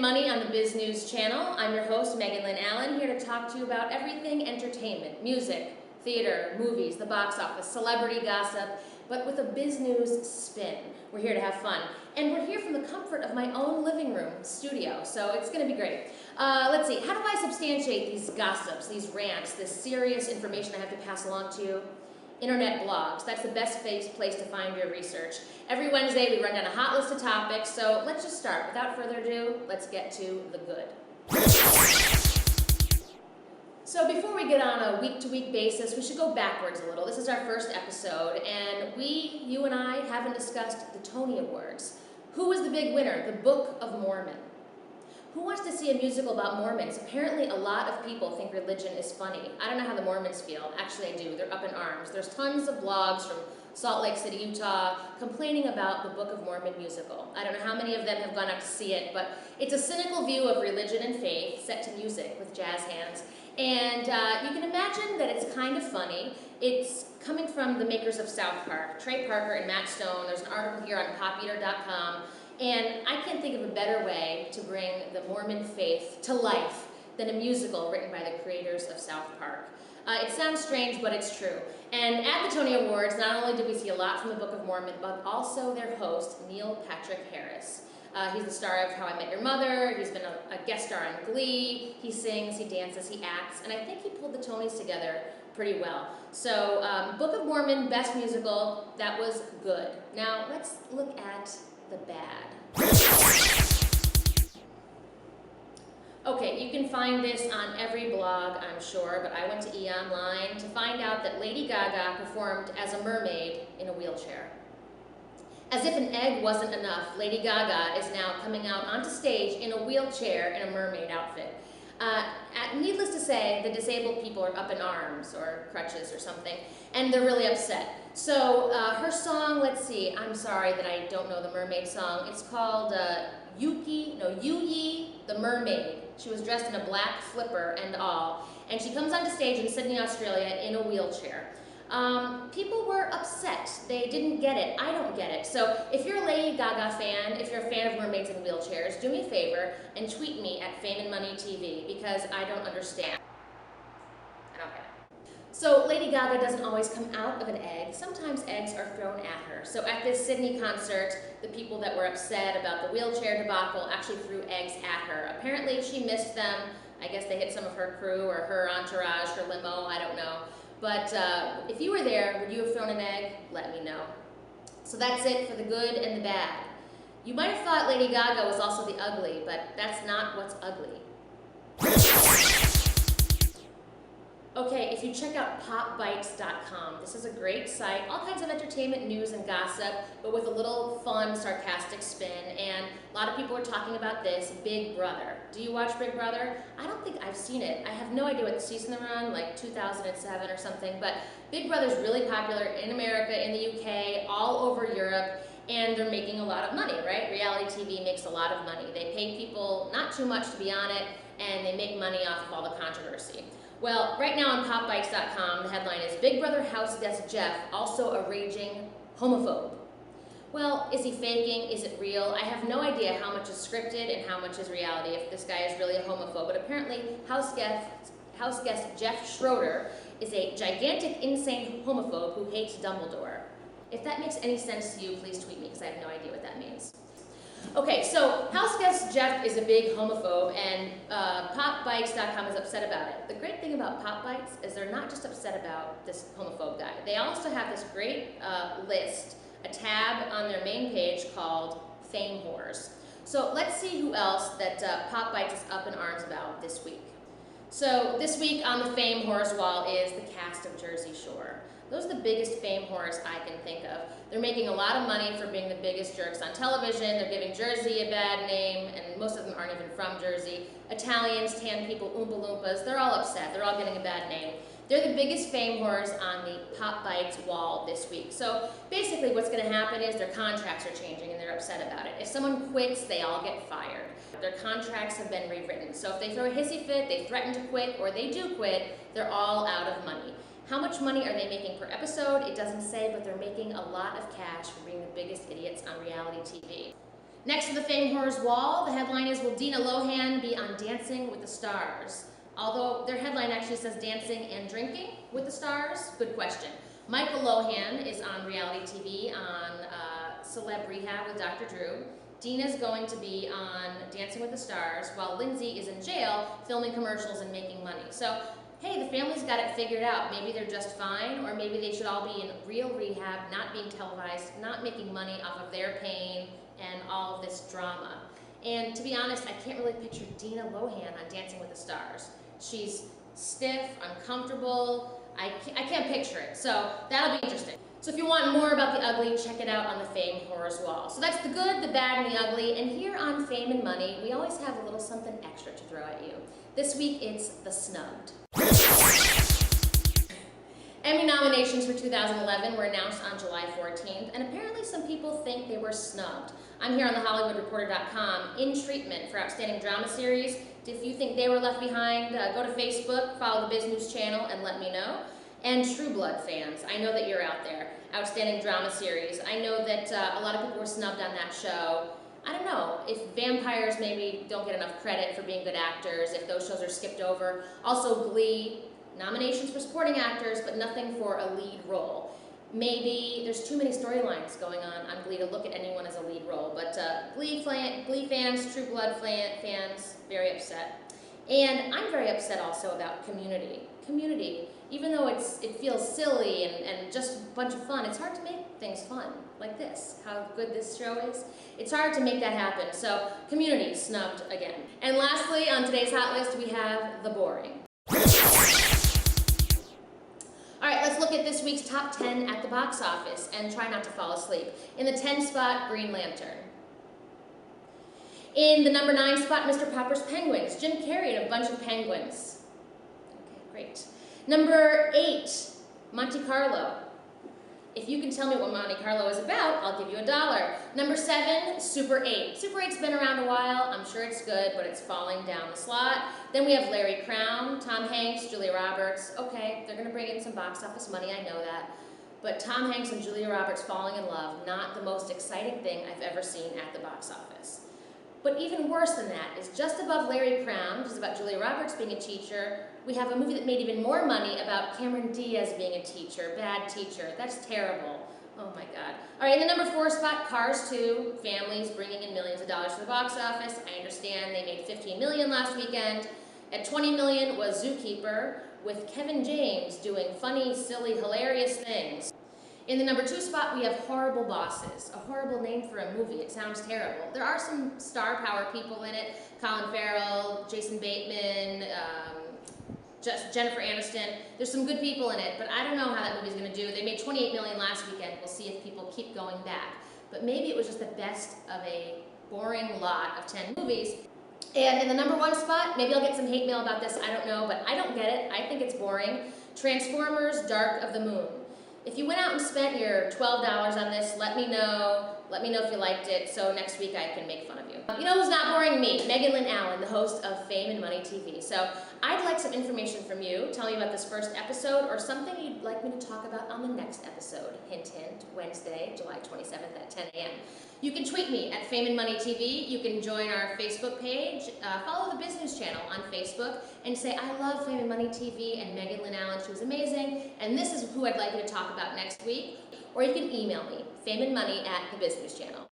Money on the Biz News channel. I'm your host, Megan Lynn Allen, here to talk to you about everything entertainment, music, theater, movies, the box office, celebrity gossip, but with a biz news spin. We're here to have fun. And we're here from the comfort of my own living room studio, so it's gonna be great. Let's see, how do I substantiate these gossips, these rants, this serious information I have to pass along to you? Internet blogs, that's the best place to find your research. Every Wednesday we run down a hot list of topics, so let's just start. Without further ado, let's get to the good. So before we get on a week-to-week basis, we should go backwards a little. This is our first episode, and you and I, haven't discussed the Tony Awards. Who was the big winner? The Book of Mormon. Who wants to see a musical about Mormons? Apparently a lot of people think religion is funny. I don't know how the Mormons feel. Actually, I do. They're up in arms. There's tons of blogs from Salt Lake City, Utah, complaining about the Book of Mormon musical. I don't know how many of them have gone out to see it, but it's a cynical view of religion and faith set to music with jazz hands. And you can imagine that it's kind of funny. It's coming from the makers of South Park, Trey Parker and Matt Stone. There's an article here on popeater.com. And I can't think of a better way to bring the Mormon faith to life than a musical written by the creators of South Park. It sounds strange, but it's true. And at the Tony Awards, not only did we see a lot from the Book of Mormon, but also their host, Neil Patrick Harris. He's the star of How I Met Your Mother. He's been a guest star on Glee. He sings, he dances, he acts, and I think he pulled the Tonys together pretty well. So, Book of Mormon, best musical, that was good. Now, let's look at the bad. Okay, you can find this on every blog, I'm sure, but I went to eOnline to find out that Lady Gaga performed as a mermaid in a wheelchair. As if an egg wasn't enough, Lady Gaga is now coming out onto stage in a wheelchair in a mermaid outfit. Needless to say, the disabled people are up in arms, or crutches or something, and they're really upset. So her song, let's see, I'm sorry that I don't know the mermaid song. It's called Yu the Mermaid. She was dressed in a black flipper and all, and she comes onto stage in Sydney, Australia in a wheelchair. People were upset. They didn't get it. I don't get it. So if you're a Lady Gaga fan, if you're a fan of mermaids in wheelchairs, do me a favor and tweet me at Fame and Money TV because I don't understand. I don't get it. So Lady Gaga doesn't always come out of an egg. Sometimes eggs are thrown at her. So at this Sydney concert, the people that were upset about the wheelchair debacle actually threw eggs at her. Apparently she missed them. I guess they hit some of her crew or her entourage, her limo, I don't know. But if you were there, would you have thrown an egg? Let me know. So that's it for the good and the bad. You might have thought Lady Gaga was also the ugly, but that's not what's ugly. Okay, if you check out popbites.com, this is a great site, all kinds of entertainment, news, and gossip, but with a little fun, sarcastic spin, and a lot of people are talking about this, Big Brother. Do you watch Big Brother? I don't think I've seen it. I have no idea what season they're on, like 2007 or something, but Big Brother's really popular in America, in the UK, all over Europe, and they're making a lot of money, right? Reality TV makes a lot of money. They pay people not too much to be on it, and they make money off of all the controversy. Well, right now on popbites.com, the headline is Big Brother house guest Jeff, also a raging homophobe. Well, is he faking? Is it real? I have no idea how much is scripted and how much is reality, if this guy is really a homophobe, but apparently house guest Jeff Schroeder is a gigantic, insane homophobe who hates Dumbledore. If that makes any sense to you, please tweet me, because I have no idea what that means. Okay, so house guest Jeff is a big homophobe, and popbites.com is upset about it. The great thing about popbites is they're not just upset about this homophobe guy. They also have this great list, a tab on their main page called Fame Whores. So let's see who else that popbites is up in arms about this week. So this week on the Fame Whores wall is the cast of Jersey Shore. Those are the biggest fame whores I can think of. They're making a lot of money for being the biggest jerks on television. They're giving Jersey a bad name, and most of them aren't even from Jersey. Italians, tan people, Oompa Loompas, they're all upset. They're all getting a bad name. They're the biggest fame whores on the Pop Bites wall this week. So basically what's going to happen is their contracts are changing and they're upset about it. If someone quits, they all get fired. Their contracts have been rewritten. So if they throw a hissy fit, they threaten to quit, or they do quit, they're all out of money. How much money are they making per episode? It doesn't say, but they're making a lot of cash for being the biggest idiots on reality TV. Next to the Fame Horrors wall, the headline is, will Dina Lohan be on Dancing with the Stars? Although their headline actually says Dancing and Drinking with the Stars. Good question. Michael Lohan is on reality TV on Celeb Rehab with Dr. Drew. Dina's going to be on Dancing with the Stars, while Lindsay is in jail filming commercials and making money. So, hey, the family's got it figured out. Maybe they're just fine, or maybe they should all be in real rehab, not being televised, not making money off of their pain and all of this drama. And to be honest, I can't really picture Dina Lohan on Dancing with the Stars. She's stiff, uncomfortable. I can't picture it. So that'll be interesting. So if you want more about the ugly, check it out on the Fame Horrors wall. So that's the good, the bad, and the ugly. And here on Fame and Money, we always have a little something extra to throw at you. This week, it's the snubbed. Emmy nominations for 2011 were announced on July 14th, and apparently some people think they were snubbed. I'm here on thehollywoodreporter.com in treatment for Outstanding Drama Series. If you think they were left behind, go to Facebook, follow the Biz News channel, and let me know. And True Blood fans, I know that you're out there. Outstanding Drama Series. I know that a lot of people were snubbed on that show. I don't know, if vampires maybe don't get enough credit for being good actors, if those shows are skipped over. Also Glee, nominations for supporting actors, but nothing for a lead role. Maybe there's too many storylines going on Glee to look at anyone as a lead role, but Glee fans, True Blood fans, very upset. And I'm very upset also about Community. Community, even though it feels silly and just a bunch of fun, it's hard to make things fun, like this, how good this show is. It's hard to make that happen, so Community snubbed again. And lastly, on today's hot list, we have The Boring. All right, let's look at this week's top 10 at the box office and try not to fall asleep. In the 10th spot, Green Lantern. In the number 9 spot, Mr. Popper's Penguins. Jim Carrey and a bunch of penguins. Okay, great. Number 8, Monte Carlo. If you can tell me what Monte Carlo is about, I'll give you $1. Number 7, Super 8. Super 8's been around a while. I'm sure it's good, but it's falling down the slot. Then we have Larry Crown, Tom Hanks, Julia Roberts. Okay, they're going to bring in some box office money, I know that. But Tom Hanks and Julia Roberts falling in love, not the most exciting thing I've ever seen at the box office. But even worse than that is just above Larry Crown, which is about Julia Roberts being a teacher, we have a movie that made even more money about Cameron Diaz being a teacher, bad teacher. That's terrible. Oh my God. All right, in the number 4 spot, Cars 2, families bringing in millions of dollars to the box office. I understand they made $15 million last weekend. At $20 million was Zookeeper, with Kevin James doing funny, silly, hilarious things. In the number 2 spot, we have Horrible Bosses, a horrible name for a movie. It sounds terrible. There are some star power people in it, Colin Farrell, Jason Bateman, Jennifer Aniston. There's some good people in it, but I don't know how that movie's going to do. They made $28 million last weekend. We'll see if people keep going back. But maybe it was just the best of a boring lot of 10 movies. And in the number 1 spot, maybe I'll get some hate mail about this, I don't know, but I don't get it. I think it's boring. Transformers: Dark of the Moon. If you went out and spent your $12 on this, let me know. Let me know if you liked it, so next week I can make fun of you. You know who's not boring? Me, Megan Lynn Allen, the host of Fame and Money TV. So I'd like some information from you. Tell me about this first episode or something you'd like me to talk about on the next episode. Hint, hint, Wednesday, July 27th at 10 a.m. You can tweet me at Fame and Money TV. You can join our Facebook page. Follow the business channel on Facebook and say, I love Fame and Money TV and Megan Lynn Allen. She was amazing. And this is who I'd like you to talk about next week. Or you can email me, fameandmoney@thebusinesschannel.